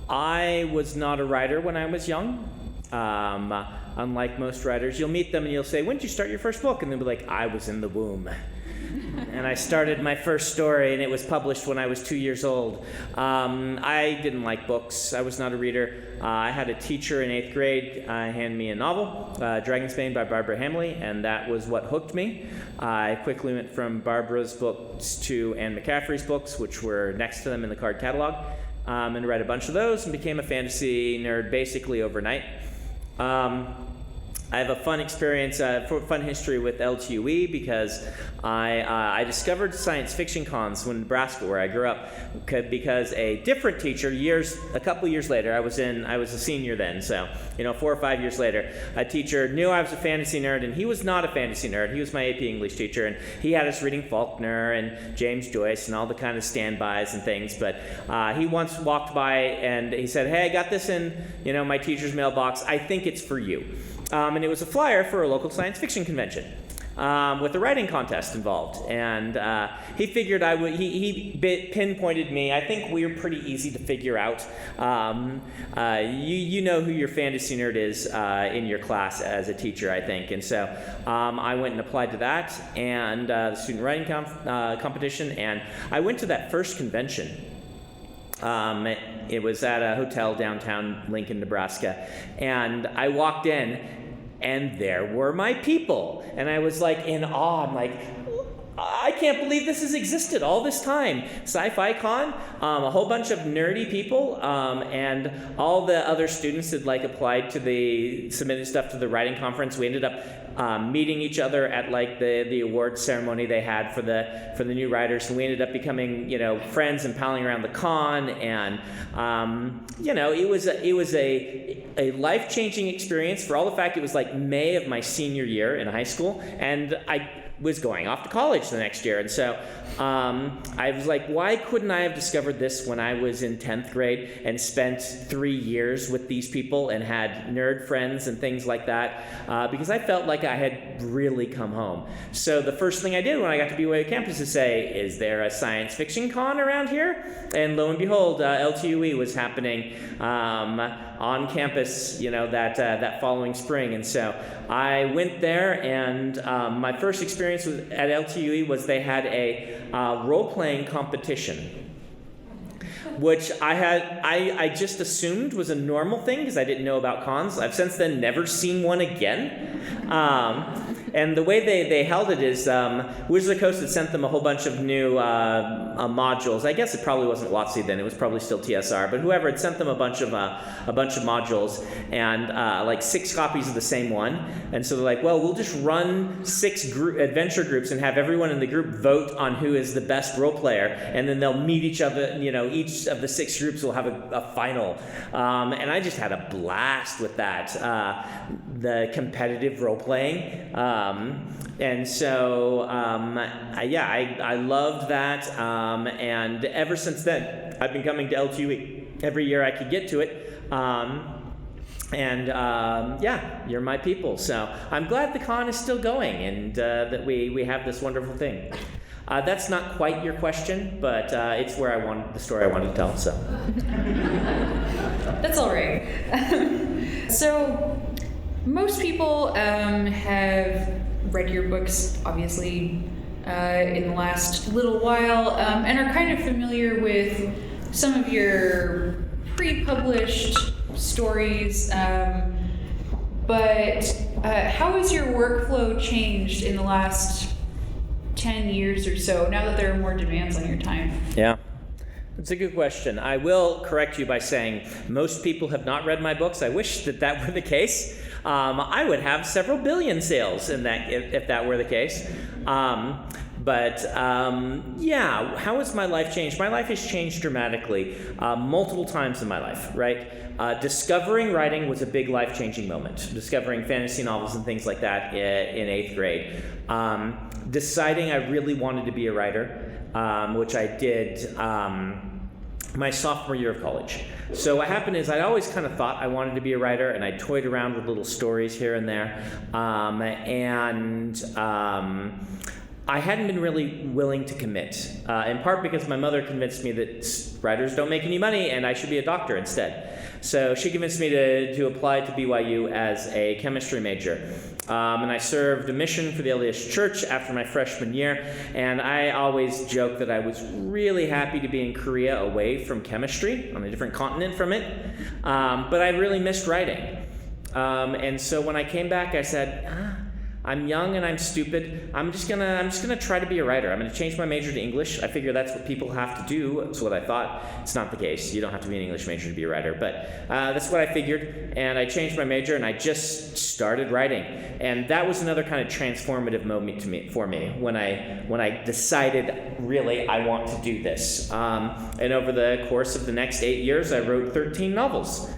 I was not a writer when I was young. Unlike most writers, you'll meet them and you'll say, when did you start your first book? And they'll be like, I was in the womb. And I started my first story, and it was published when I was 2 years old. I didn't like books. I was not a reader. I had a teacher in 8th grade hand me a novel, Dragonsbane by Barbara Hamley, and that was what hooked me. I quickly went from Barbara's books to Anne McCaffrey's books, which were next to them in the card catalog, and read a bunch of those and became a fantasy nerd basically overnight. I have a fun experience, fun history with LTUE because I discovered science fiction cons in Nebraska, where I grew up, because a different teacher, a couple years later, I was a senior then, so 4 or 5 years later, a teacher knew I was a fantasy nerd, and he was not a fantasy nerd. He was my AP English teacher, and he had us reading Faulkner and James Joyce and all the kind of standbys and things. But he once walked by and he said, "Hey, I got this in my teacher's mailbox. I think it's for you." And it was a flyer for a local science fiction convention with a writing contest involved. And he figured I would. He pinpointed me. I think we were pretty easy to figure out. You know who your fantasy nerd is in your class as a teacher, I think. And so I went and applied to that and the student writing competition. And I went to that first convention. It was at a hotel downtown Lincoln, Nebraska, and I walked in, and there were my people, and I was like in awe. I'm like, I can't believe this has existed all this time. Sci-Fi Con, a whole bunch of nerdy people, and all the other students had applied to submitted stuff to the writing conference. We ended up meeting each other at the awards ceremony they had for the new writers, and we ended up becoming friends and palling around the con. And it was a life-changing experience for all the fact it was May of my senior year in high school, and I was going off to college the next year. And so I was like, why couldn't I have discovered this when I was in 10th grade and spent 3 years with these people and had nerd friends and things like that? Because I felt like I had really come home. So the first thing I did when I got to BYU campus is say, is there a science fiction con around here? And lo and behold, LTUE was happening on campus, that following spring. And so I went there, and my first experience at LTUE was they had a role-playing competition, which I just assumed was a normal thing because I didn't know about cons. I've since then never seen one again. And the way they held it is Wizards of the Coast had sent them a whole bunch of new modules. I guess it probably wasn't WotC then; it was probably still TSR. But whoever had sent them a bunch of modules and 6 copies of the same one. And so they're like, well, we'll just run 6 adventure groups and have everyone in the group vote on who is the best role player, and then they'll meet each other. Each of the 6 groups will have a final. And I just had a blast with that. The competitive role playing. And so, I loved that. And ever since then, I've been coming to LTUE every year I could get to it. You're my people. So I'm glad the con is still going and that we have this wonderful thing. That's not quite your question, but it's the story I wanted to tell. So that's all right. So most people have read your books, obviously, in the last little while, and are kind of familiar with some of your pre-published stories. But how has your workflow changed in the last 10 years or so, now that there are more demands on your time? Yeah. It's a good question. I will correct you by saying most people have not read my books. I wish that were the case. I would have several billion sales if that were the case. How has my life changed? My life has changed dramatically multiple times in my life, right? Discovering writing was a big life-changing moment. Discovering fantasy novels and things like that in 8th grade. Deciding I really wanted to be a writer, which I did my sophomore year of college. So what happened is I always kind of thought I wanted to be a writer, and I toyed I hadn't been really willing to commit, in part because my mother convinced me that writers don't make any money and I should be a doctor instead. So she convinced me to apply to BYU as a chemistry major. And I served a mission for the LDS Church after my freshman year, and I always joked that I was really happy to be in Korea away from chemistry, on a different continent from it, but I really missed writing. And so when I came back, I said, I'm young and I'm stupid. I'm just gonna try to be a writer. I'm gonna change my major to English. I figure that's what people have to do. That's what I thought. It's not the case. You don't have to be an English major to be a writer, but that's what I figured. And I changed my major and I just started writing. And that was another kind of transformative moment for me when I decided really I want to do this. And over the course of the next 8 years, I wrote 13 novels.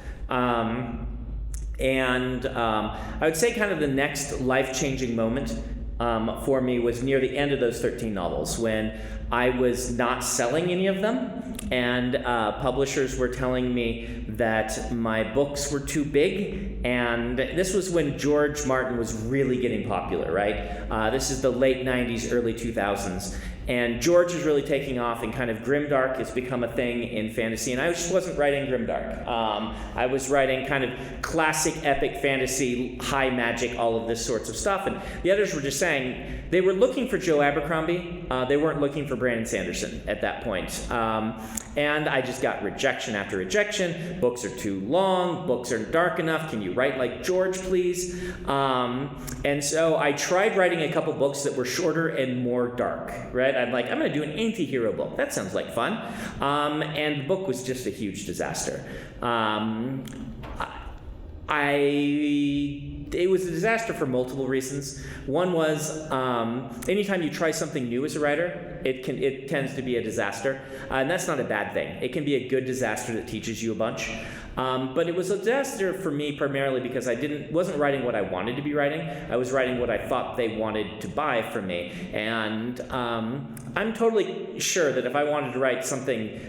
And I would say kind of the next life-changing moment for me was near the end of those 13 novels, when I was not selling any of them, and publishers were telling me that my books were too big. And this was when George Martin was really getting popular, right? This is the late 90s, early 2000s. And George is really taking off, and kind of grimdark has become a thing in fantasy. And I just wasn't writing grimdark. I was writing kind of classic epic fantasy, high magic, all of this sorts of stuff. And the others were just saying they were looking for Joe Abercrombie. They weren't looking for Brandon Sanderson at that point. And I just got rejection after rejection. Books are too long. Books aren't dark enough. Can you write like George, please? And so I tried writing a couple books that were shorter and more dark, right? I'm like, I'm going to do an anti-hero book. That sounds like fun. And the book was just a huge disaster. It was a disaster for multiple reasons. One was anytime you try something new as a writer, it tends to be a disaster. And that's not a bad thing. It can be a good disaster that teaches you a bunch. But it was a disaster for me primarily because I wasn't writing what I wanted to be writing. I was writing what I thought they wanted to buy from me. And I'm totally sure that if I wanted to write something,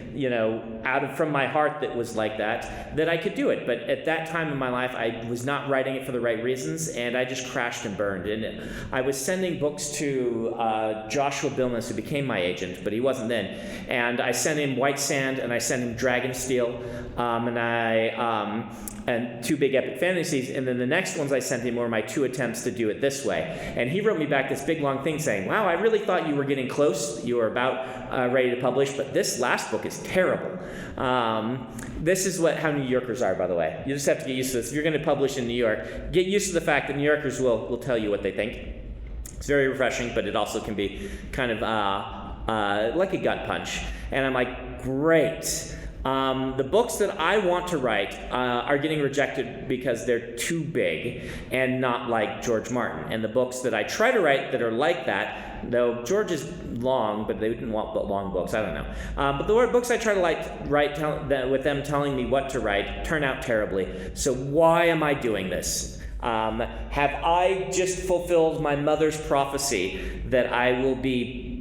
from my heart that was like that I could do it. But at that time in my life, I was not writing it for the right reasons, and I just crashed and burned. And I was sending books to Joshua Billness, who became my agent, but he wasn't then. And I sent him White Sand, and I sent him Dragonsteel, and two big epic fantasies, and then the next ones I sent him were my 2 attempts to do it this way. And he wrote me back this big long thing saying, wow, I really thought you were getting close, you were about ready to publish, but this last book is terrible. This is how New Yorkers are, by the way. You just have to get used to this. If you're going to publish in New York, get used to the fact that New Yorkers will tell you what they think. It's very refreshing, but it also can be kind of like a gut punch. And I'm like, great. The books that I want to write are getting rejected because they're too big and not like George Martin. And the books that I try to write that are like that, though George is long, but they didn't want long books, I don't know. But the books I try to write with them telling me what to write turn out terribly. So why am I doing this? Have I just fulfilled my mother's prophecy that I will be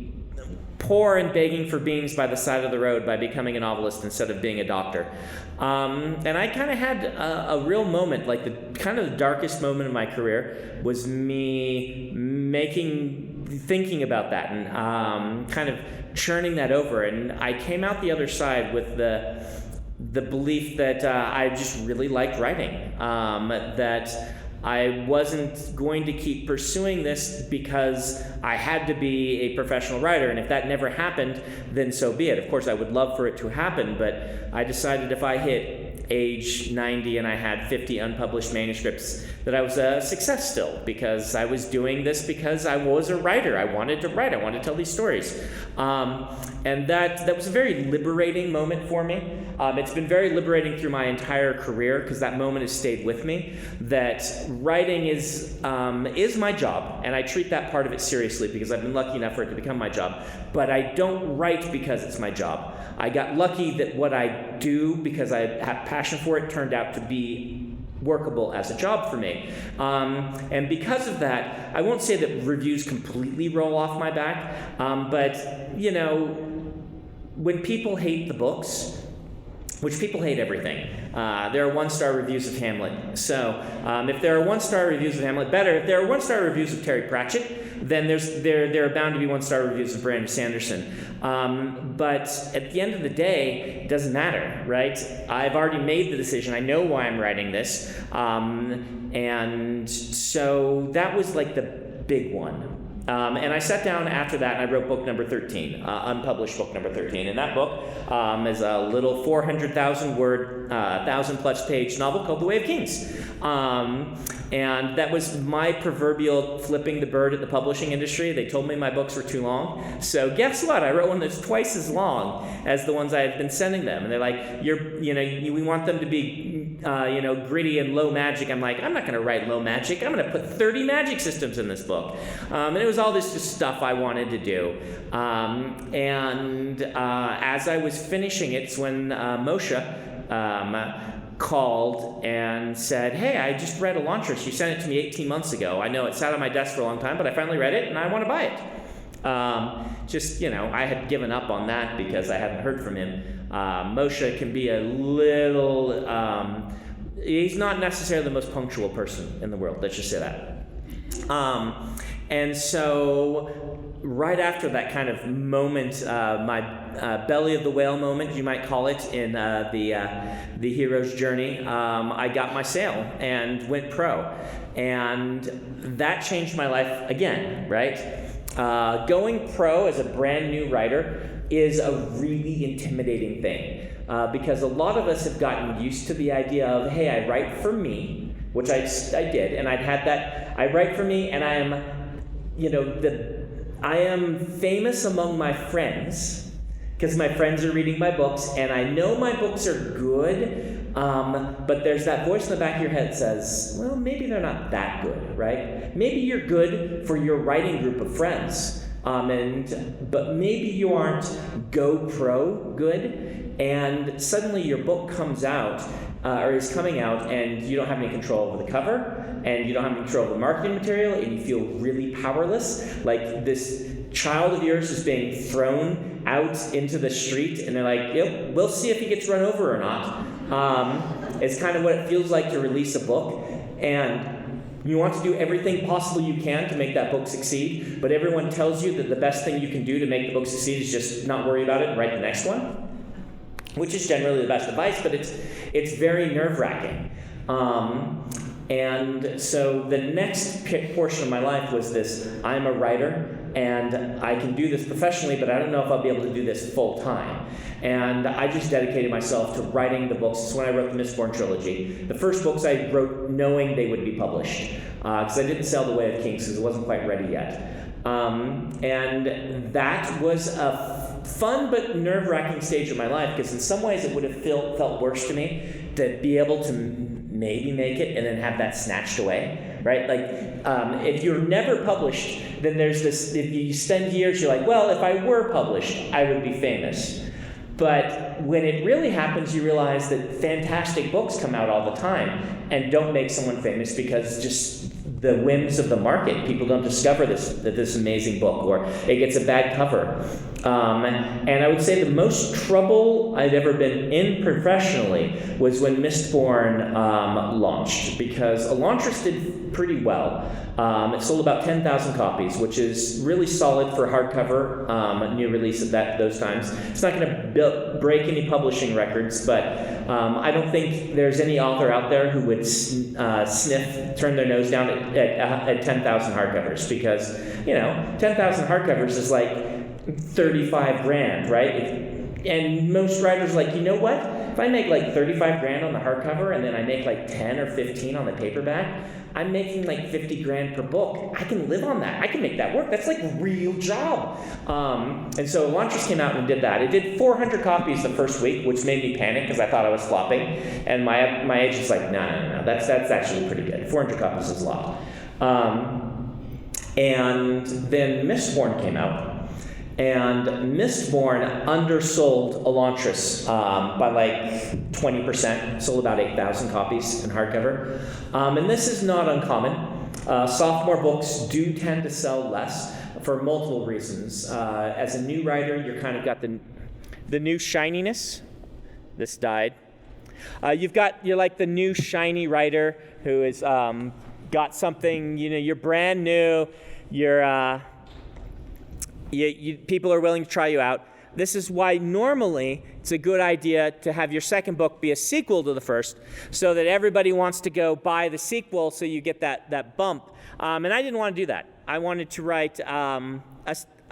poor and begging for beans by the side of the road by becoming a novelist instead of being a doctor? And I kind of had a real moment, like the kind of the darkest moment of my career was me thinking about that and kind of churning that over. And I came out the other side with the belief that I just really liked writing, that I wasn't going to keep pursuing this because I had to be a professional writer, and if that never happened, then so be it. Of course, I would love for it to happen, but I decided if I hit age 90 and I had 50 unpublished manuscripts, that I was a success still, because I was doing this because I was a writer. I wanted to write. I wanted to tell these stories. And that was a very liberating moment for me. It's been very liberating through my entire career, because that moment has stayed with me, that writing is my job, and I treat that part of it seriously because I've been lucky enough for it to become my job. But I don't write because it's my job. I got lucky that what I do, because I have passion for it, turned out to be workable as a job for me. And because of that, I won't say that reviews completely roll off my back, but when people hate the books, which people hate everything. There are 1-star reviews of Hamlet. So if there are 1-star reviews of Hamlet, better. If there are 1-star reviews of Terry Pratchett, then there are bound to be 1-star reviews of Brandon Sanderson. But at the end of the day, it doesn't matter, right? I've already made the decision. I know why I'm writing this. And so that was like the big one. And I sat down after that and I wrote book number 13, unpublished book number 13. And that book is a little 400,000 word, 1,000+ page novel called The Way of Kings. And that was my proverbial flipping the bird at the publishing industry. They told me my books were too long. So guess what? I wrote one that's twice as long as the ones I had been sending them. And they're like, we want them to be, gritty and low magic. I'm like, I'm not going to write low magic. I'm going to put 30 magic systems in this book. And it was all this just stuff I wanted to do. As I was finishing it, it's when Moshe called and said, hey, I just read Elantris. You sent it to me 18 months ago. I know it sat on my desk for a long time, but I finally read it and I want to buy it. I had given up on that because I hadn't heard from him. Moshe can be a little, he's not necessarily the most punctual person in the world. Let's just say that. And so right after that kind of moment, my belly of the whale moment, you might call it, in the hero's journey, I got my sale and went pro. And that changed my life again, right? Going pro as a brand new writer is a really intimidating thing because a lot of us have gotten used to the idea of, hey, I write for me, which I did, and I'd had that. I write for me, and I am famous among my friends because my friends are reading my books, and I know my books are good, but there's that voice in the back of your head that says, well, maybe they're not that good, right? Maybe you're good for your writing group of friends, but maybe you aren't go pro good, and suddenly your book comes out, or is coming out, and you don't have any control over the cover, and you don't have any control over the marketing material, and you feel really powerless. Like this child of yours is being thrown out into the street, and they're like, yep, we'll see if he gets run over or not. It's kind of what it feels like to release a book, and you want to do everything possible you can to make that book succeed, but everyone tells you that the best thing you can do to make the book succeed is just not worry about it and write the next one, which is generally the best advice, but it's very nerve-wracking. And so the next portion of my life was this: I'm a writer, and I can do this professionally, but I don't know if I'll be able to do this full-time. And I just dedicated myself to writing the books. This is when I wrote the Mistborn trilogy. The first books I wrote knowing they would be published, because I didn't sell The Way of Kings because it wasn't quite ready yet. And that was a fun but nerve-wracking stage of my life, because in some ways it would have felt worse to me to be able to maybe make it and then have that snatched away, right? Like, if you're never published, then there's this, if you spend years, you're like, well, if I were published, I would be famous. But when it really happens, you realize that fantastic books come out all the time and don't make someone famous because just the whims of the market. People don't discover this amazing book, or it gets a bad cover. And I would say the most trouble I'd ever been in professionally was when Mistborn launched, because Elantris did pretty well. It sold about 10,000 copies, which is really solid for hardcover, a new release at those times. It's not going to break any publishing records, but I don't think there's any author out there who would turn their nose down at 10,000 hardcovers, because 10,000 hardcovers is like $35,000, right? And most writers are like, you know what? If I make like $35,000 on the hardcover and then I make like 10 or 15 on the paperback, I'm making like $50,000 per book. I can live on that. I can make that work. That's like a real job. And so Elantris came out and did that. It did 400 copies the first week, which made me panic because I thought I was flopping. And my agent's like, no. That's actually pretty good. 400 copies is a lot. And then Mistborn came out. And Mistborn undersold Elantris by like 20%, sold about 8,000 copies in hardcover. And this is not uncommon. Sophomore books do tend to sell less for multiple reasons. As a new writer, you're kind of got the new shininess, This died. You're like the new shiny writer who has got something, you're brand new, people are willing to try you out. This is why normally it's a good idea to have your second book be a sequel to the first, so that everybody wants to go buy the sequel, so you get that bump. And I didn't want to do that. I wanted to write, I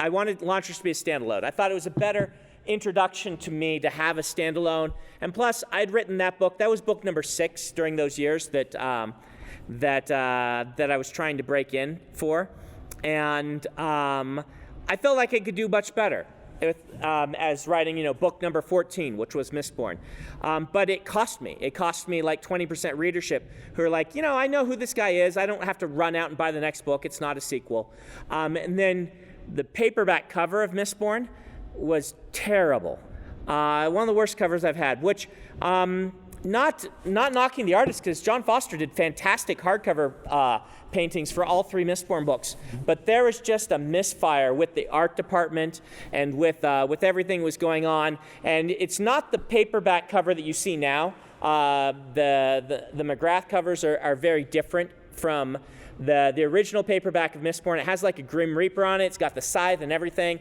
wanted Launchers to be a standalone. I thought it was a better introduction to me to have a standalone. And plus, I'd written that book. That was book number 6 during those years that I was trying to break in for. And I felt like I could do much better as writing, book number 14, which was Mistborn. But it cost me. It cost me like 20% readership who are like, I know who this guy is. I don't have to run out and buy the next book. It's not a sequel. And then the paperback cover of Mistborn was terrible. One of the worst covers I've had, which not knocking the artist, because John Foster did fantastic hardcover paintings for all 3 Mistborn books, but there was just a misfire with the art department and with everything that was going on. And it's not the paperback cover that you see now. The McGrath covers are very different from the original paperback of Mistborn. It has like a Grim Reaper on it. It's got the scythe and everything.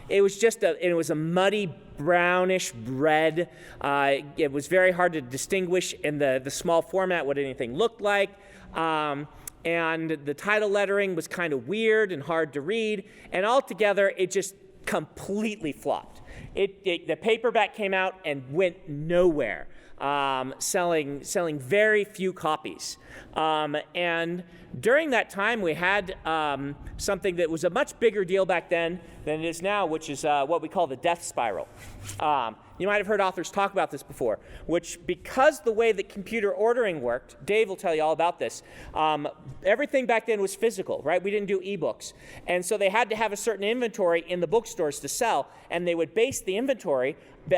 It was a muddy brownish red. It was very hard to distinguish in the small format what anything looked like. And the title lettering was kind of weird and hard to read. And altogether, it just completely flopped. The paperback came out and went nowhere. Selling very few copies. And during that time, we had something that was a much bigger deal back then than it is now, which is what we call the death spiral. You might have heard authors talk about this before, which, because the way that computer ordering worked, Dave will tell you all about this, everything back then was physical, right? We didn't do ebooks. And so they had to have a certain inventory in the bookstores to sell, and they would base the inventory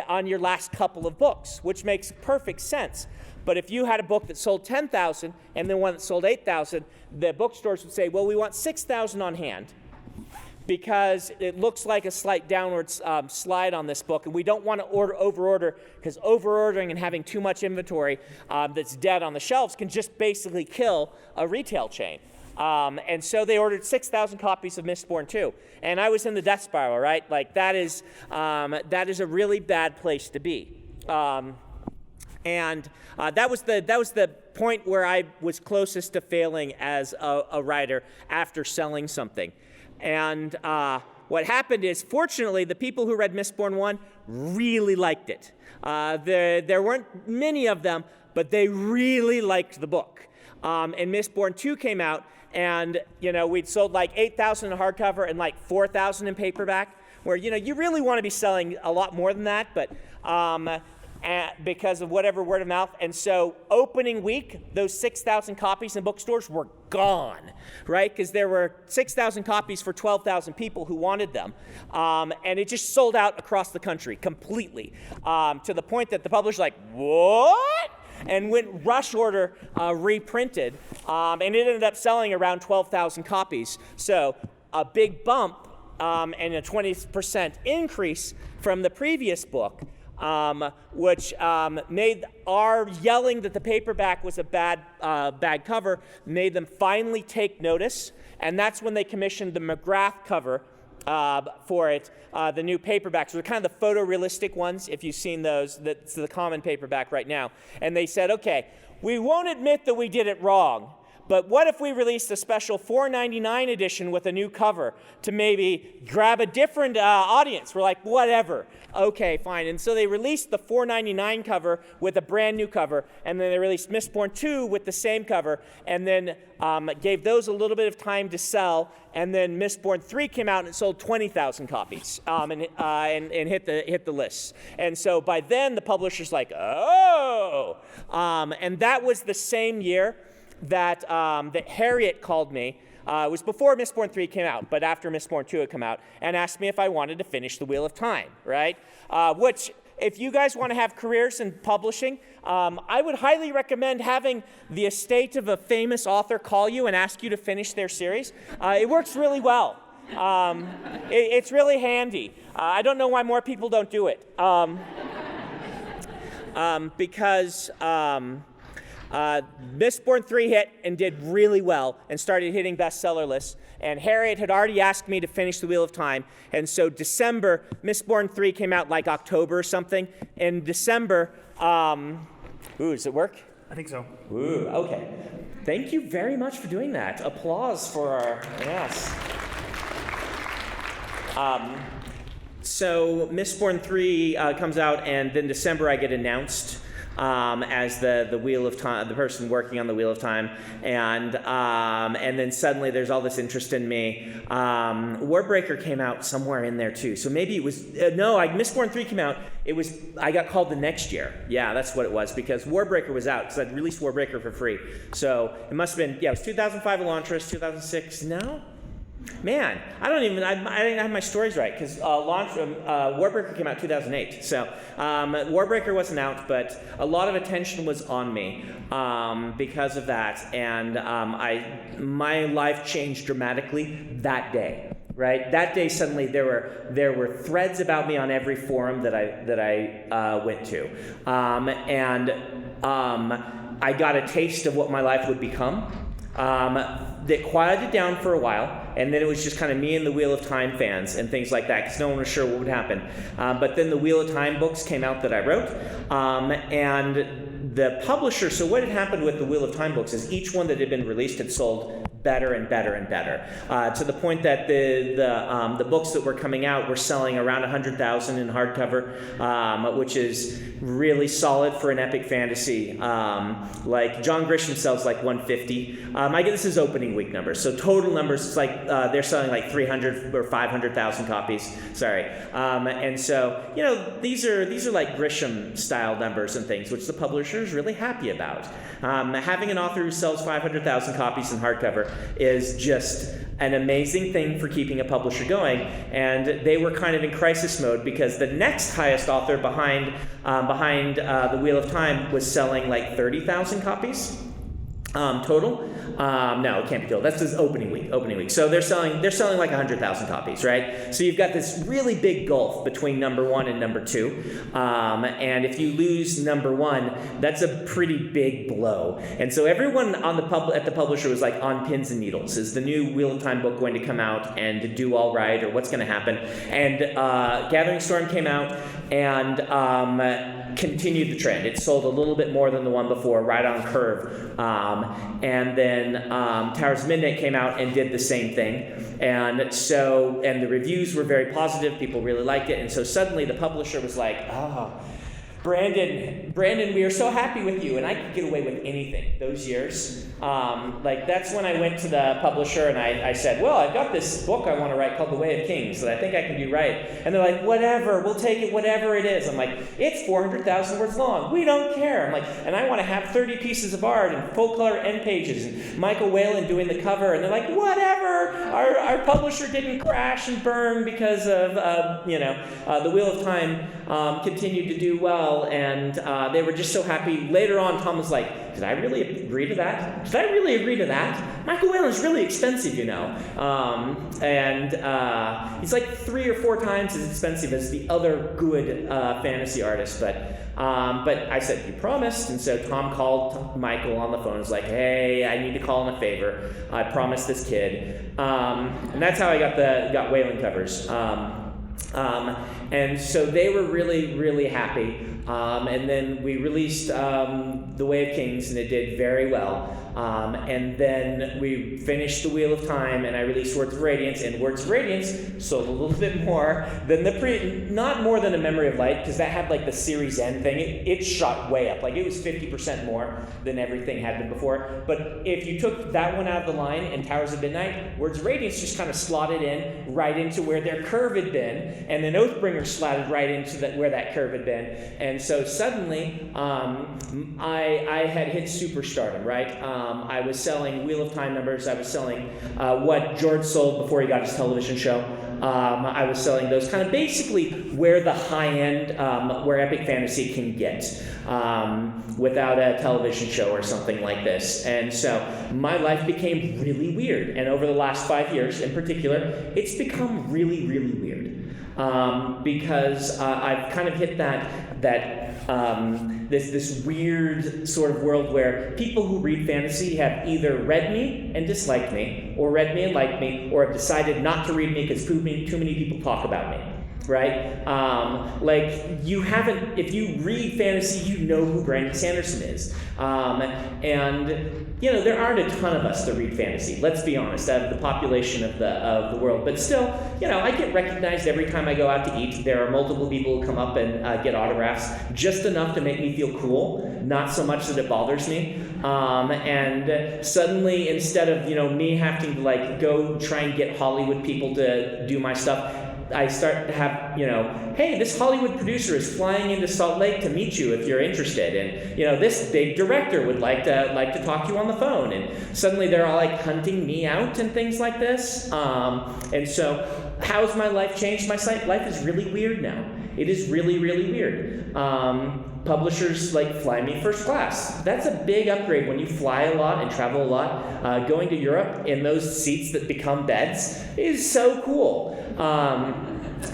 on your last couple of books, which makes perfect sense. But if you had a book that sold 10,000 and then one that sold 8,000, the bookstores would say, well, we want 6,000 on hand because it looks like a slight downward slide on this book, and we don't want to over-order, because over-ordering and having too much inventory that's dead on the shelves can just basically kill a retail chain. And so they ordered 6,000 copies of Mistborn 2. And I was in the death spiral, right? Like, that is a really bad place to be. And that was the point where I was closest to failing as a writer after selling something. And what happened is, fortunately, the people who read Mistborn 1 really liked it. There weren't many of them, but they really liked the book. And Mistborn 2 came out, and we'd sold like 8,000 in hardcover and like 4,000 in paperback, where you really want to be selling a lot more than that, but because of whatever word of mouth. And so opening week, those 6,000 copies in bookstores were gone, right? Because there were 6,000 copies for 12,000 people who wanted them. And it just sold out across the country completely, to the point that the publisher's like, what? And went rush order reprinted. And it ended up selling around 12,000 copies. So a big bump and a 20% increase from the previous book. Which made our yelling that the paperback was a bad cover, made them finally take notice. And that's when they commissioned the McGrath cover for it, the new paperbacks. They're kind of the photorealistic ones, if you've seen those. That's the common paperback right now. And they said, okay, we won't admit that we did it wrong, but what if we released a special $4.99 edition with a new cover to maybe grab a different audience? We're like, whatever. Okay, fine. And so they released the $4.99 cover with a brand new cover, and then they released Mistborn 2 with the same cover, and then gave those a little bit of time to sell, and then Mistborn 3 came out and it sold 20,000 copies and hit the lists. And so by then the publisher's like, oh! And that was the same year that Harriet called me. It was before Mistborn 3 came out, but after Mistborn 2 had come out, and asked me if I wanted to finish The Wheel of Time, right? Which, if you guys want to have careers in publishing, I would highly recommend having the estate of a famous author call you and ask you to finish their series. It works really well. It's really handy. I don't know why more people don't do it. because Mistborn 3 hit and did really well and started hitting bestseller lists. And Harriet had already asked me to finish The Wheel of Time. And so December, Mistborn 3 came out like October or something. In December, does it work? I think so. Ooh, okay. Thank you very much for doing that. Applause for our, yes. So Mistborn 3 comes out, and then December I get announced as the Wheel of Time, the person working on the Wheel of Time, and then suddenly there's all this interest in me. Warbreaker came out somewhere in there too, so maybe it was Mistborn 3 came out. I got called the next year. Yeah, that's what it was, because Warbreaker was out, because I'd released Warbreaker for free. So it must have been, it was 2005 Elantris, 2006. No. Man, I didn't have my stories right, because Warbreaker came out 2008. So Warbreaker wasn't out, but a lot of attention was on me because of that, and my life changed dramatically that day. Right, that day suddenly there were threads about me on every forum that I went to, and I got a taste of what my life would become. That quieted down for a while, and then it was just kind of me and the Wheel of Time fans and things like that, because no one was sure what would happen. But then the Wheel of Time books came out that I wrote, and the publisher, so what had happened with the Wheel of Time books is each one that had been released had sold better and better and better, to the point that the books that were coming out were selling around 100,000 in hardcover, which is really solid for an epic fantasy. Like John Grisham sells like 150. I guess this is opening week numbers, so total numbers, it's like they're selling like 300 or 500,000 copies. Sorry, and so these are like Grisham style numbers and things, which the publisher is really happy about. Having an author who sells 500,000 copies in hardcover is just an amazing thing for keeping a publisher going, and they were kind of in crisis mode because the next highest author behind the Wheel of Time was selling like 30,000 copies total. No, it can't be total. That's just opening week. So they're selling like 100,000 copies, right? So you've got this really big gulf between number one and number two, and if you lose number one, that's a pretty big blow. And so everyone at the publisher was like on pins and needles. Is the new Wheel of Time book going to come out and do all right, or what's going to happen? And Gathering Storm came out and continued the trend. It sold a little bit more than the one before, right on curve. And then Towers of Midnight came out and did the same thing. And the reviews were very positive. People really liked it. And so suddenly the publisher was like, Brandon, we are so happy with you. And I could get away with anything those years. That's when I went to the publisher and I said, well, I've got this book I want to write called The Way of Kings that I think I can do right. And they're like, whatever, we'll take it, whatever it is. I'm like, it's 400,000 words long. We don't care. I'm like, and I want to have 30 pieces of art and full color end pages and Michael Whalen doing the cover. And they're like, whatever. Our publisher didn't crash and burn because of, the Wheel of Time continued to do well. And they were just so happy. Later on, Tom was like, did I really agree to that? Did I really agree to that? Michael Whalen's really expensive, and he's like 3 or 4 times as expensive as the other good fantasy artists. But I said, you promised. And so Tom called Michael on the phone and was like, hey, I need to call him a favor. I promised this kid. And that's how I got Whalen covers. And so they were really, really happy. And then we released The Way of Kings, and it did very well. And then we finished The Wheel of Time, and I released Words of Radiance, and Words of Radiance sold a little bit more than not more than A Memory of Light, because that had like the series end thing. It shot way up. Like it was 50% more than everything had been before. But if you took that one out of the line and Towers of Midnight, Words of Radiance just kind of slotted in right into where their curve had been, and then Oathbringer slotted right into where that curve had been. And so suddenly, I had hit superstardom, right? I was selling Wheel of Time numbers. I was selling what George sold before he got his television show. I was selling those kind of basically where the high end, where epic fantasy can get without a television show or something like this. And so my life became really weird. And over the last 5 years in particular, it's become really, really weird. Because I've kind of hit that this weird sort of world where people who read fantasy have either read me and disliked me, or read me and liked me, or have decided not to read me because too many people talk about me. Right? If you read fantasy, you know who Brandon Sanderson is. And, there aren't a ton of us that read fantasy, let's be honest, out of the population of the world. But still, I get recognized every time I go out to eat. There are multiple people who come up and get autographs, just enough to make me feel cool, not so much that it bothers me. And suddenly, instead of, me having to, go try and get Hollywood people to do my stuff, I start to have, hey, this Hollywood producer is flying into Salt Lake to meet you if you're interested, and this big director would like to talk to you on the phone, and suddenly they're all hunting me out and things like this. And so, how's my life changed? My life is really weird now. It is really, really weird. Publishers fly me first class. That's a big upgrade when you fly a lot and travel a lot. Going to Europe in those seats that become beds is so cool.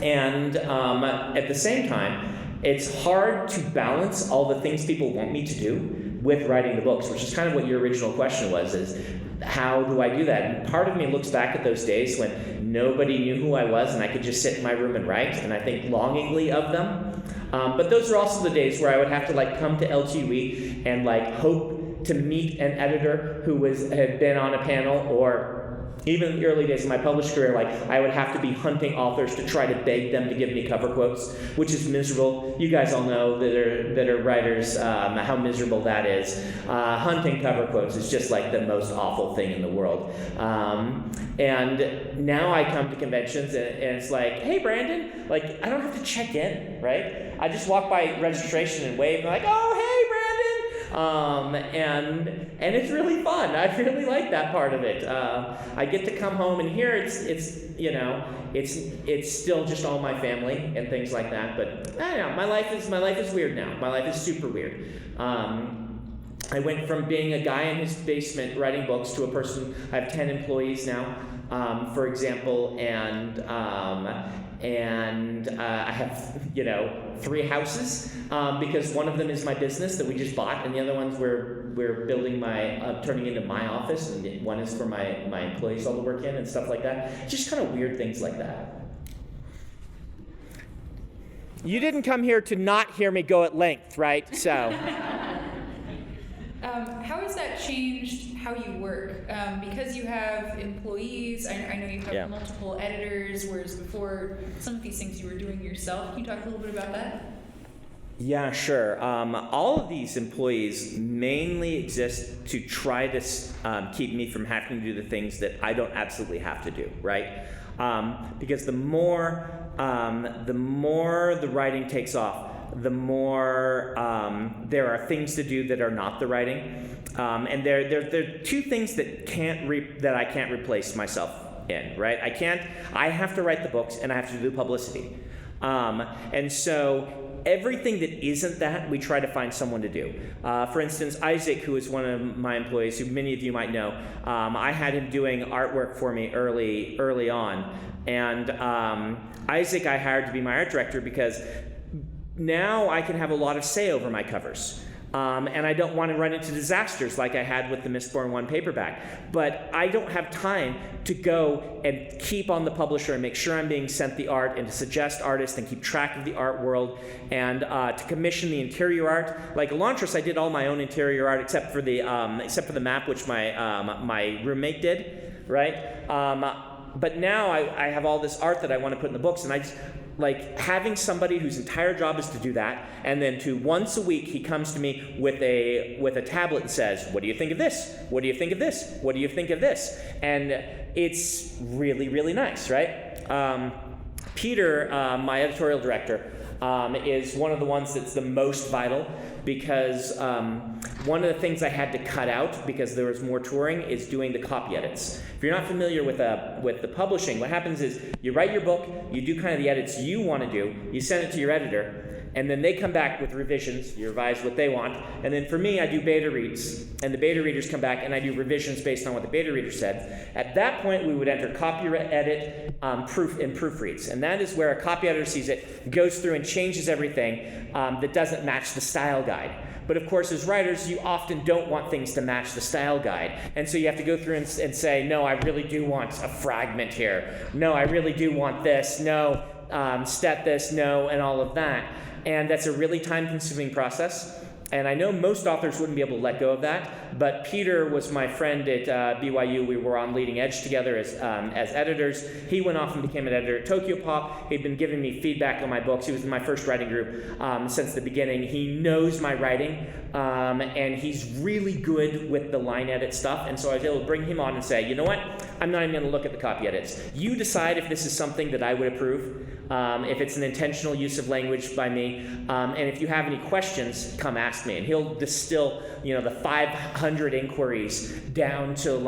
And at the same time, it's hard to balance all the things people want me to do with writing the books, which is kind of what your original question was, is how do I do that? And part of me looks back at those days when nobody knew who I was and I could just sit in my room and write, and I think longingly of them. But those are also the days where I would have to come to LTUE and hope to meet an editor who had been on a panel, or even in the early days of my published career, I would have to be hunting authors to try to beg them to give me cover quotes, which is miserable. You guys all know that are writers how miserable that is. Hunting cover quotes is just the most awful thing in the world. And now I come to conventions and it's hey, Brandon, I don't have to check in, right? I just walk by registration and wave and oh, hey, Brandon. And it's really fun. I really like that part of it. I get to come home, and here it's still just all my family and things like that. But I don't know, my life is weird now. My life is super weird. I went from being a guy in his basement writing books to a person. I have 10 employees now, for example, and I have 3 houses because one of them is my business that we just bought, and the other ones we're building turning into my office, and one is for my employees all to work in and stuff like that. Just kind of weird things like that. You didn't come here to not hear me go at length, right? So. How has that changed how you work? Because you have employees, I know you have multiple editors, whereas before some of these things you were doing yourself. Can you talk a little bit about that? Yeah, sure. All of these employees mainly exist to try to keep me from having to do the things that I don't absolutely have to do, right? Because the more the writing takes off, the more there are things to do that are not the writing, and there are 2 things that I can't replace myself in, right? I have to write the books, and I have to do publicity, and so everything that isn't that, we try to find someone to do. For instance, Isaac, who is one of my employees, who many of you might know, I had him doing artwork for me early on, and Isaac I hired to be my art director because now I can have a lot of say over my covers. And I don't want to run into disasters like I had with the Mistborn 1 paperback. But I don't have time to go and keep on the publisher and make sure I'm being sent the art, and to suggest artists and keep track of the art world, and to commission the interior art. Like Elantris, I did all my own interior art except for the map, which my roommate did, right? But now I have all this art that I want to put in the books, and I just having somebody whose entire job is to do that, and then once a week he comes to me with a tablet and says, "What do you think of this? What do you think of this? What do you think of this?" And it's really, really nice, right? Peter, my editorial director, is one of the ones that's the most vital, because one of the things I had to cut out because there was more touring is doing the copy edits. If you're not familiar with the publishing, what happens is you write your book, you do kind of the edits you want to do, you send it to your editor, and then they come back with revisions. You revise what they want, and then for me, I do beta reads, and the beta readers come back, and I do revisions based on what the beta reader said. At that point, we would enter copy edit, proof, and proofreads, and that is where a copy editor sees it, goes through and changes everything that doesn't match the style guide. But of course, as writers, you often don't want things to match the style guide. And so you have to go through and say, no, I really do want a fragment here. No, I really do want this. No, stat this, no, and all of that. And that's a really time-consuming process. And I know most authors wouldn't be able to let go of that, but Peter was my friend at BYU. We were on Leading Edge together as editors. He went off and became an editor at Tokyo Pop. He'd been giving me feedback on my books. He was in my first writing group since the beginning. He knows my writing, and he's really good with the line edit stuff. And so I was able to bring him on and say, you know what? I'm not even going to look at the copy edits. You decide if this is something that I would approve, if it's an intentional use of language by me, and if you have any questions, come ask me. And he'll distill, the 500 inquiries down to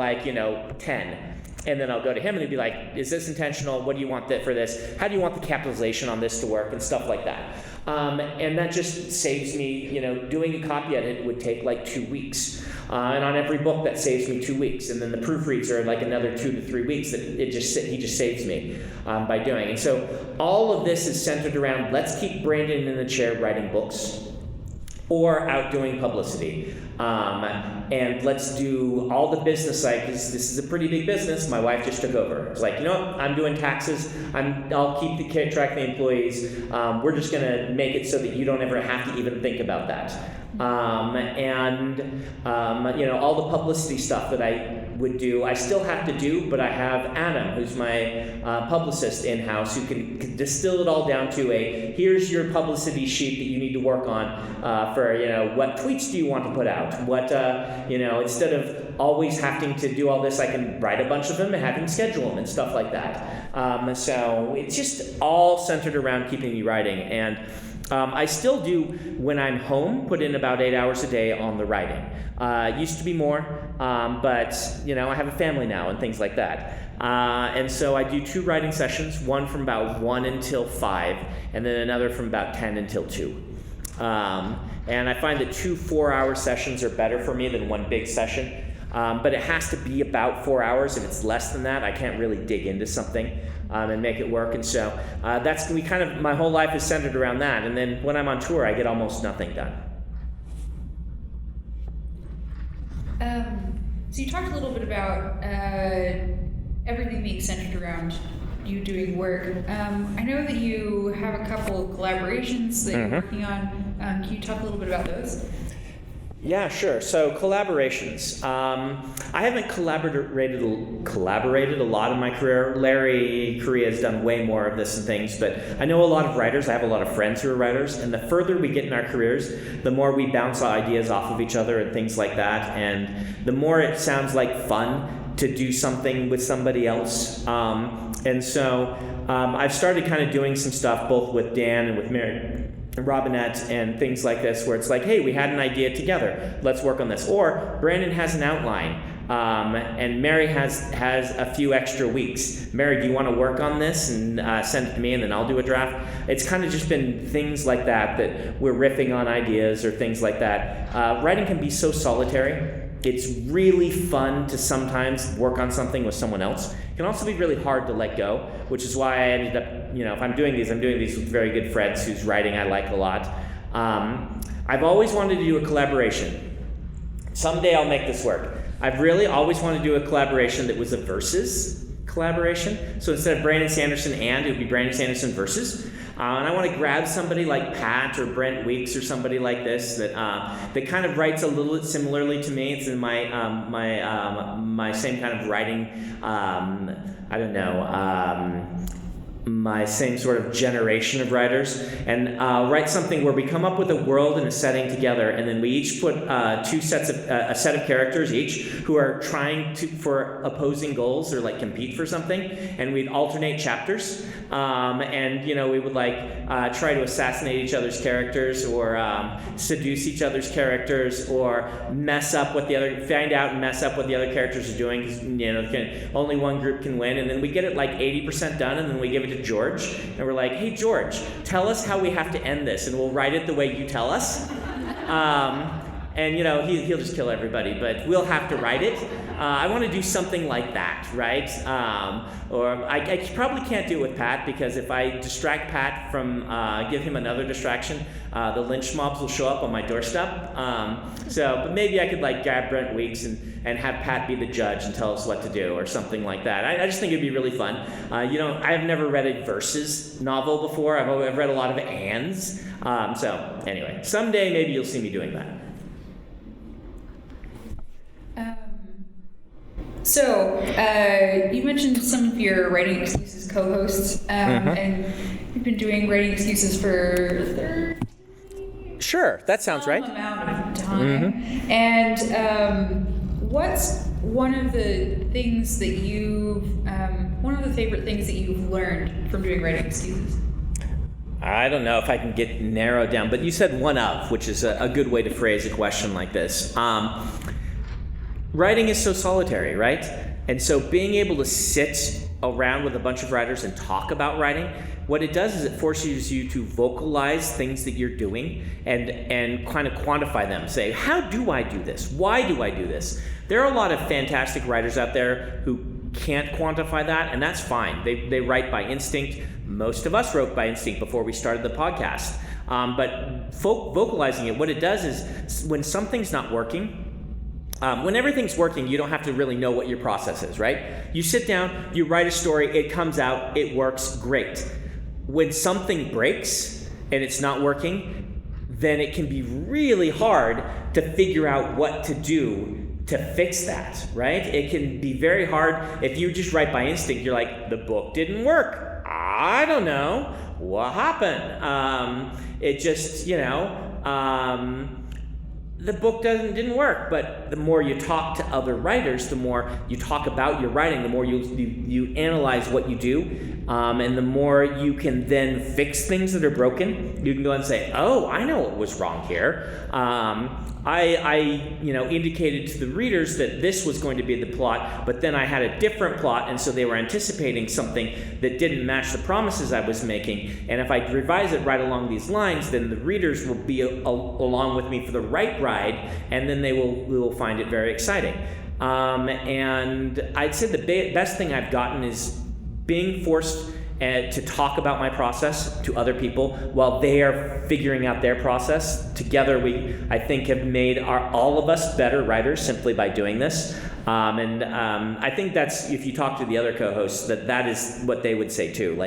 10. And then I'll go to him and he'll be like, is this intentional? What do you want for this? How do you want the capitalization on this to work? And stuff like that. And that just saves me, doing a copy edit would take 2 weeks. And on every book that saves me 2 weeks. And then the proofreads are another 2 to 3 weeks that he just saves me by doing. And so all of this is centered around, let's keep Brandon in the chair writing books or out doing publicity. And let's do all the business side, because this is a pretty big business. My wife just took over. It's I'm doing taxes. I'll keep track of the employees. We're just going to make it so that you don't ever have to even think about that. All the publicity stuff that I would do, I still have to do, but I have Adam, who's my publicist in-house, who can distill it all down to here's your publicity sheet that you need to work on for, what tweets do you want to put out? What, instead of always having to do all this, I can write a bunch of them and have him schedule them and stuff like that. So it's just all centered around keeping me writing. And I still do, when I'm home, put in about 8 hours a day on the writing. It used to be more, but I have a family now and things like that. And so I do 2 writing sessions, one from about 1 until 5, and then another from about 10 until 2. And I find that 2 4-hour sessions are better for me than one big session. But it has to be about 4 hours. If it's less than that, I can't really dig into something and make it work. And so my whole life is centered around that. And then when I'm on tour, I get almost nothing done. So you talked a little bit about everything being centered around you doing work. I know that you have a couple of collaborations that you're working on. Can you talk a little bit about those? Yeah, sure. So collaborations. I haven't collaborated a lot in my career. Larry Correa has done way more of this and things, but I know a lot of writers. I have a lot of friends who are writers, and the further we get in our careers, the more we bounce ideas off of each other and things like that, and the more it sounds like fun to do something with somebody else. And so I've started kind of doing some stuff both with Dan and with Mary Robinette and things like this, where it's hey, we had an idea together, let's work on this. Or Brandon has an outline, and Mary has a few extra weeks. Mary, do you want to work on this and send it to me, and then I'll do a draft? It's kind of just been things like that we're riffing on ideas or things like that. Writing can be so solitary. It's really fun to sometimes work on something with someone else. It can also be really hard to let go, which is why I ended up, if I'm doing these with very good friends whose writing I like a lot. I've always wanted to do a collaboration. Someday I'll make this work. I've really always wanted to do a collaboration that was a versus collaboration. So instead of Brandon Sanderson it would be Brandon Sanderson versus. And I want to grab somebody like Pat or Brent Weeks or somebody like this that kind of writes a little bit similarly to me. It's in my same kind of writing, my same sort of generation of writers, and write something where we come up with a world and a setting together, and then we each put a set of characters each who are trying for opposing goals or compete for something, and we'd alternate chapters, and we would try to assassinate each other's characters or seduce each other's characters or find out and mess up what the other characters are doing, because only one group can win, and then we get it 80% done, and then we give it to George, and we're like, hey, George, tell us how we have to end this, and we'll write it the way you tell us. And, he'll just kill everybody, but we'll have to write it. I want to do something like that, right? Or I probably can't do it with Pat, because if I distract Pat from, give him another distraction, the lynch mobs will show up on my doorstep. But maybe I could grab Brent Weeks and have Pat be the judge and tell us what to do or something like that. I just think it'd be really fun. I've never read a verses novel before. I've read a lot of ands. Anyway, someday maybe you'll see me doing that. You mentioned some of your Writing Excuses co-hosts, and you've been doing Writing Excuses for 30 Sure, that sounds right. Amount of time. And what's one of the things that one of the favorite things that you've learned from doing Writing Excuses? I don't know if I can get narrowed down, but you said one of, which is a good way to phrase a question like this. Writing is so solitary, right? And so being able to sit around with a bunch of writers and talk about writing, what it does is it forces you to vocalize things that you're doing and kind of quantify them. Say, how do I do this? Why do I do this? There are a lot of fantastic writers out there who can't quantify that, and that's fine. They write by instinct. Most of us wrote by instinct before we started the podcast. But vocalizing it, what it does is when something's not working, when everything's working, you don't have to really know what your process is, right? You sit down, you write a story, it comes out, it works, great. When something breaks and it's not working, then it can be really hard to figure out what to do to fix that, right? It can be very hard if you just write by instinct. You're like, the book didn't work. I don't know. What happened? It just, the book didn't work. But the more you talk to other writers, the more you talk about your writing, the more you analyze what you do, and the more you can then fix things that are broken. You can go and say, oh, I know what was wrong here. I indicated to the readers that this was going to be the plot, but then I had a different plot, and so they were anticipating something that didn't match the promises I was making. And if I revise it right along these lines, then the readers will be along with me for the right ride, and then we will find it very exciting. And I'd say the best thing I've gotten is being forced to talk about my process to other people while they are figuring out their process. Together, I think, have made all of us better writers simply by doing this. I think that's, if you talk to the other co-hosts, that is what they would say too.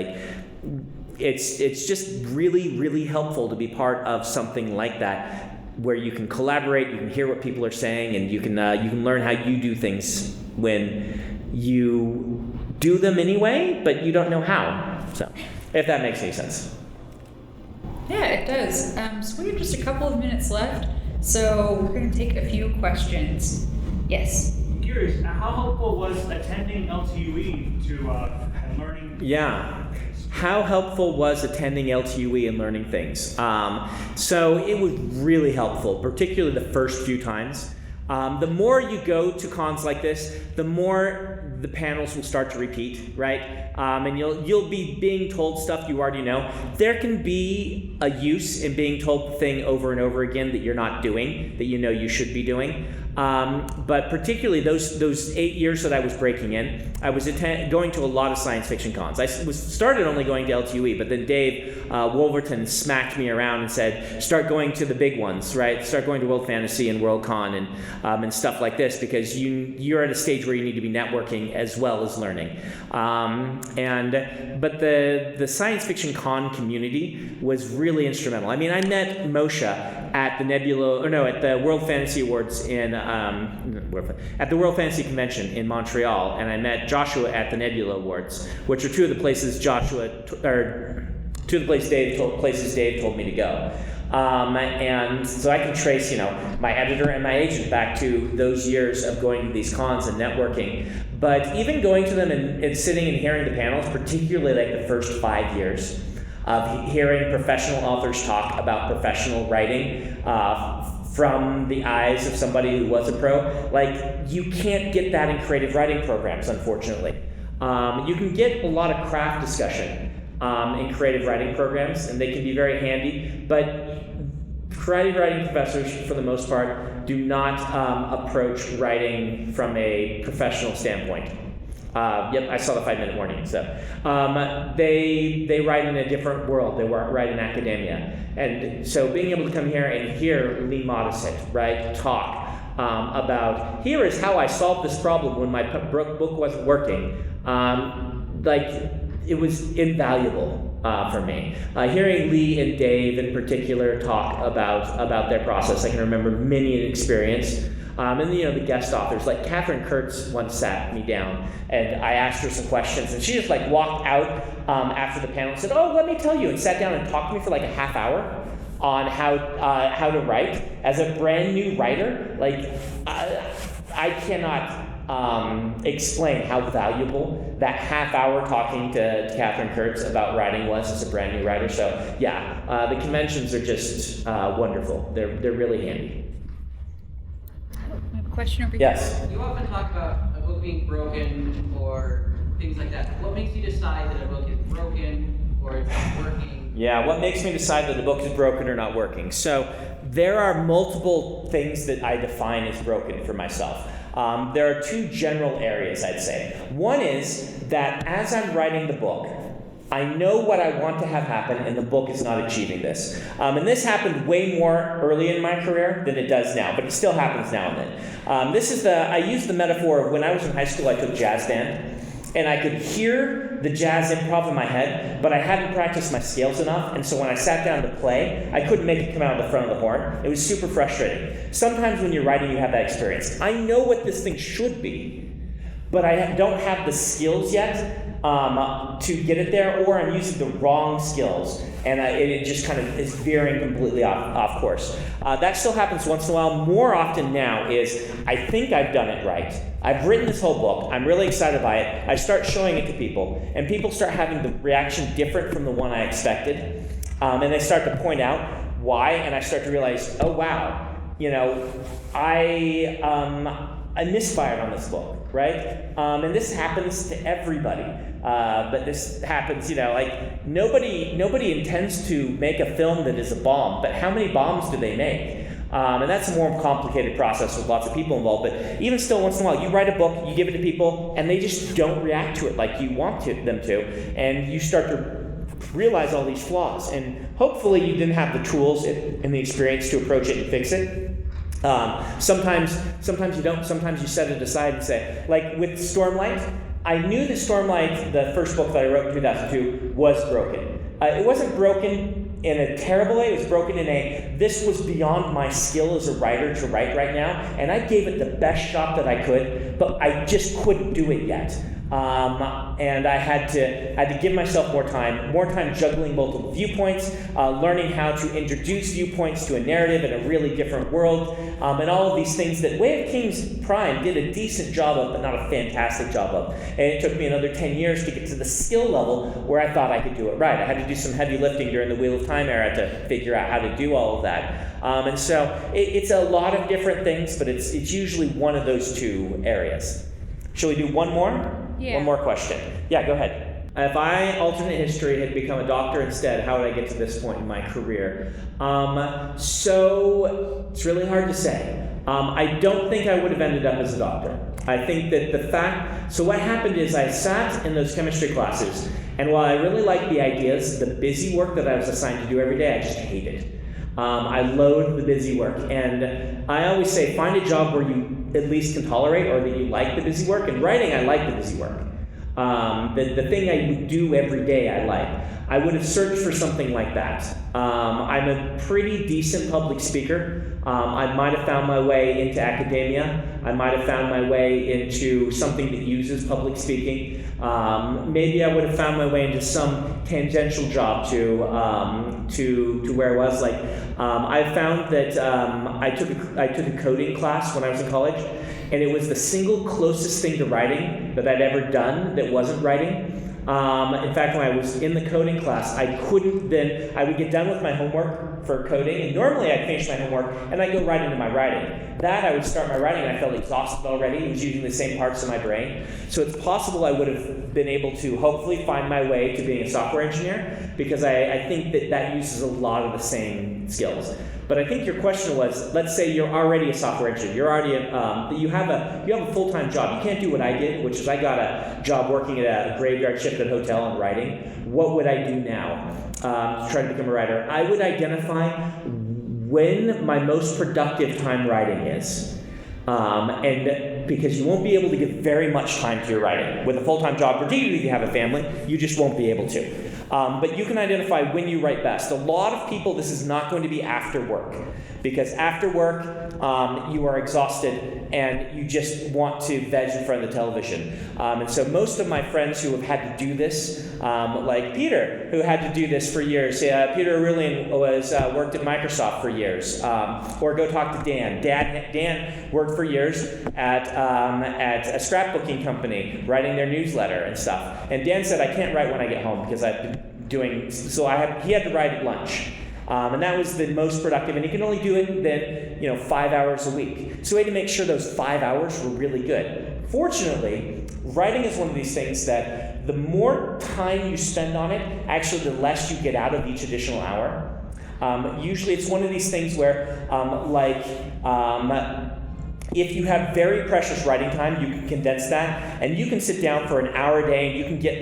It's just really, really helpful to be part of something like that, where you can collaborate, you can hear what people are saying, and you can learn how you do things when you do them anyway, but you don't know how. So, if that makes any sense. Yeah, it does. So we have just a couple of minutes left, so we're going to take a few questions. Yes? I'm curious, how helpful was attending LTUE to learning? Yeah. How helpful was attending LTUE and learning things? So it was really helpful, particularly the first few times. The more you go to cons like this, the more the panels will start to repeat, right? And you'll be being told stuff you already know. There can be a use in being told the thing over and over again that you're not doing, that you know you should be doing. But particularly those 8 years that I was breaking in, I was going to a lot of science fiction cons. I started only going to LTUE, but then Dave Wolverton smacked me around and said, start going to the big ones, right? Start going to World Fantasy and Worldcon and stuff like this, because you're at a stage where you need to be networking as well as learning. But the science fiction con community was really instrumental. I mean, I met Moshe at the World Fantasy Awards at the World Fantasy Convention in Montreal, and I met Joshua at the Nebula Awards, which are two of the places places Dave told me to go. And so I can trace, my editor and my agent back to those years of going to these cons and networking. But even going to them and sitting and hearing the panels, particularly the first 5 years of hearing professional authors talk about professional writing from the eyes of somebody who was a pro, you can't get that in creative writing programs, unfortunately. You can get a lot of craft discussion, in creative writing programs, and they can be very handy, but creative writing professors, for the most part, do not approach writing from a professional standpoint. Yep, I saw the 5-minute warning. So they write in a different world. They write in academia, and so being able to come here and hear Lee Modisett, right, talk about here is how I solved this problem when my book wasn't working. It was invaluable for me. Hearing Lee and Dave in particular talk about their process, I can remember many an experience. And the guest authors, like Catherine Kurtz once sat me down and I asked her some questions, and she just walked out after the panel and said, "Oh, let me tell you," and sat down and talked to me for a half hour on how to write. As a brand new writer, I cannot explain how valuable that half hour talking to Catherine Kurtz about writing was as a brand new writer. So yeah, the conventions are just wonderful. They're really handy. Question over here. Yes. You often talk about a book being broken or things like that. What makes you decide that a book is broken or it's not working? Yeah, what makes me decide that a book is broken or not working? So there are multiple things that I define as broken for myself. There are two general areas, I'd say. One is that as I'm writing the book, I know what I want to have happen, and the book is not achieving this. And this happened way more early in my career than it does now, but it still happens now and then. I use the metaphor of when I was in high school, I took jazz band, and I could hear the jazz improv in my head, but I hadn't practiced my scales enough, and so when I sat down to play, I couldn't make it come out of the front of the horn. It was super frustrating. Sometimes when you're writing, you have that experience. I know what this thing should be, but I don't have the skills yet to get it there, or I'm using the wrong skills, and it just kind of is veering completely off course. That still happens once in a while. More often now is I think I've done it right. I've written this whole book. I'm really excited by it. I start showing it to people, and people start having the reaction different from the one I expected, and they start to point out why, and I start to realize, oh wow, I misfired on this book, right? And this happens to everybody. But this happens, nobody intends to make a film that is a bomb, but how many bombs do they make? And that's a more complicated process with lots of people involved, but even still, once in a while, you write a book, you give it to people, and they just don't react to it like you want them to, and you start to realize all these flaws, and hopefully you didn't have the tools and the experience to approach it and fix it. Sometimes you don't. Sometimes you set it aside and say, like with Stormlight, I knew that Stormlight, the first book that I wrote in 2002, was broken. It wasn't broken in a terrible way. It was broken in this was beyond my skill as a writer to write right now, and I gave it the best shot that I could, but I just couldn't do it yet. And I had to give myself more time juggling multiple viewpoints, learning how to introduce viewpoints to a narrative in a really different world, and all of these things that Way of Kings Prime did a decent job of, but not a fantastic job of. And it took me another 10 years to get to the skill level where I thought I could do it right. I had to do some heavy lifting during the Wheel of Time era to figure out how to do all of that. And so it's a lot of different things, but it's usually one of those two areas. Shall we do one more? Yeah. One more question. Yeah, go ahead. If I, alternate history, had become a doctor instead, how would I get to this point in my career? So it's really hard to say. I don't think I would have ended up as a doctor. I think that so what happened is I sat in those chemistry classes, and while I really liked the ideas, the busy work that I was assigned to do every day, I just hated. I loathe the busy work, and I always say find a job where you at least can tolerate or that you like the busy work. In writing, I like the busy work. The thing I would do every day I like. I would have searched for something like that. I'm a pretty decent public speaker. I might have found my way into academia. I might have found my way into something that uses public speaking. Maybe I would have found my way into some tangential job to where I was. I found that I took a coding class when I was in college, and it was the single closest thing to writing that I'd ever done that wasn't writing. In fact, when I was in the coding class, I would get done with my homework for coding, and normally I'd finish my homework and I'd go right into my writing. I would start my writing and I felt exhausted already. It was using the same parts of my brain. So it's possible I would have been able to hopefully find my way to being a software engineer, because I think that uses a lot of the same skills. But I think your question was, let's say you're already a software engineer. You're already you have a full-time job. You can't do what I did, which is I got a job working at a graveyard shift at a hotel and writing. What would I do now to try to become a writer? I would identify when my most productive time writing is. And because you won't be able to give very much time to your writing. With a full-time job, particularly if you have a family, you just won't be able to. But you can identify when you write best. A lot of people, this is not going to be after work, because after work, you are exhausted and you just want to veg in front of the television. And so most of my friends who have had to do this, like Peter, who had to do this for years. Peter Aurelian worked at Microsoft for years. Or go talk to Dan. Dan worked for years at a scrapbooking company, writing their newsletter and stuff. And Dan said, I can't write when I get home because I've been doing, so he had to write at lunch. And that was the most productive, and he can only do it then, 5 hours a week. So we had to make sure those 5 hours were really good. Fortunately, writing is one of these things that the more time you spend on it, actually the less you get out of each additional hour. Usually it's one of these things where, if you have very precious writing time, you can condense that, and you can sit down for an hour a day, and you can get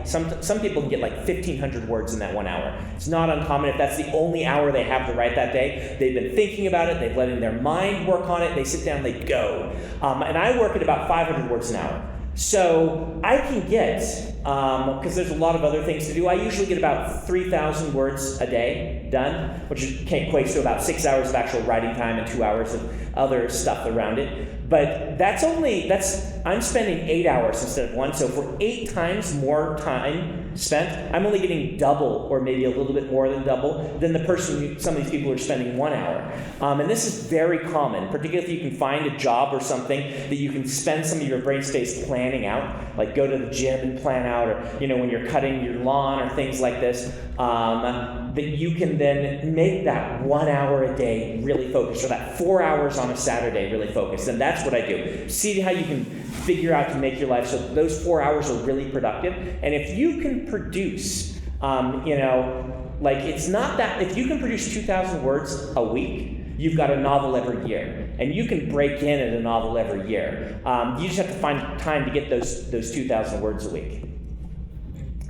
some people can get 1,500 words in that 1 hour. It's not uncommon if that's the only hour they have to write that day. They've been thinking about it, they've let in their mind work on it, they sit down, they go. And I work at about 500 words an hour. So I can get, because there's a lot of other things to do, I usually get about 3,000 words a day done, which equates to about 6 hours of actual writing time and 2 hours of other stuff around it. But I'm spending 8 hours instead of 1, so for 8 times more time spent, I'm only getting double, or maybe a little bit more than double, than the person some of these people are spending 1 hour. And this is very common, particularly if you can find a job or something that you can spend some of your brain space planning out, like go to the gym and plan out, or when you're cutting your lawn or things like this, that you can then make that 1 hour a day really focused, or that 4 hours on a Saturday really focused. And that's what I do. See how you can figure out to make your life so those 4 hours are really productive. And if you can produce, it's not that, if you can produce 2,000 words a week, you've got a novel every year. And you can break in at a novel every year. You just have to find time to get those 2,000 words a week.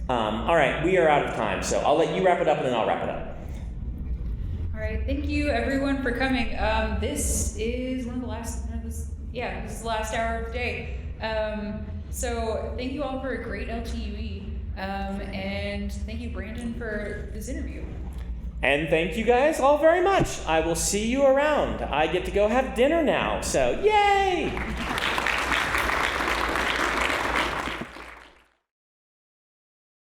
All right, we are out of time, so I'll let you wrap it up and then I'll wrap it up. All right, thank you everyone for coming. This is one of the last, this is the last hour of the day. So thank you all for a great LTUE, and thank you, Brandon, for this interview. And thank you guys all very much. I will see you around. I get to go have dinner now, so yay!